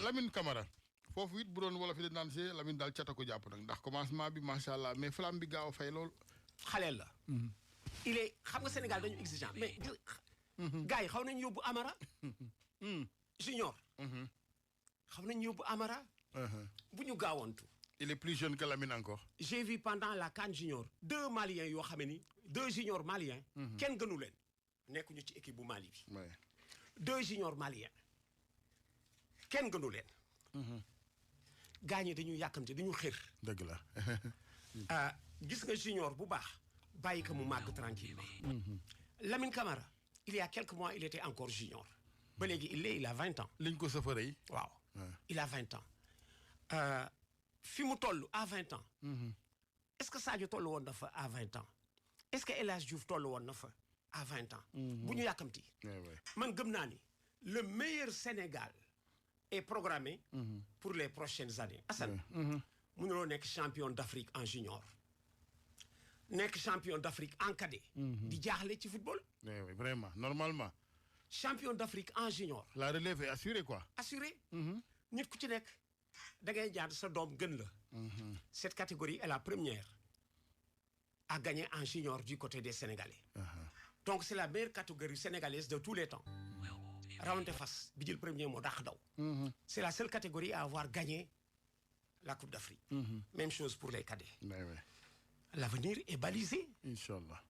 Lamine Camara foofu it bu doon wolof yi naan see Lamine daal cata ko jàpp nag ndax commencement bi macha allah mais flamme bi gaaw a fay lool. xaleel la. il est xam nga Sénégal dañu exigeant mais. gars yi xaw nañu yóbbu Amara. junior. xaw nañu yóbbu Amara. bu ñu gaawantu. il est plus jeune que Lamine encore. j'ai vu pendant la CAN junior 2 Maliens yoo xam ne ni 2 juniors maliens. kenn gënu leen. nekkuñu ci équipe bu Mali bi. 2 juniors maliens. kenn gënu leen. gars ñi dañu yàkkamte dañu xër. dëgg la. gis nga junior bu baax. bàyyi ko mu màgg tranquillement. Lamine Camara il y a quelques mois il était encore junior. ba léegi il a 20 ans. liñ ko safaree. waaw il a 20 ans. fi mu toll à 20 ans. est-ce que Sadio toll woon na fa à 20 ans. est-ce que El Hadj Diouf toll woon na fa à 20 ans. bu ñu yàkkamti. man gëm naa ni le meilleur Sénégal est programmé. pour les prochaines années. Assane. mënuloo nekk champion d'Afrique en junior. nekk champion d'Afrique en cadet. di jaaxle ci football. oui vraiment normalement. champion d'Afrique en junior. la relève est assurée quoi. assurée. nit ku ci nekk da ngay jaar sa doom gën la. cette catégorie est la première à gagner en junior du côté des Sénégalais. donc c'est la meilleure catégorie sénégalaise de tous les temps. rawante fas bi jël premier moo dàq daw. c'est la seule catégorie à avoir gagné la Coupe d'Afrique. Même chose pour les cadets. L'avenir est balisé. Inch'Allah.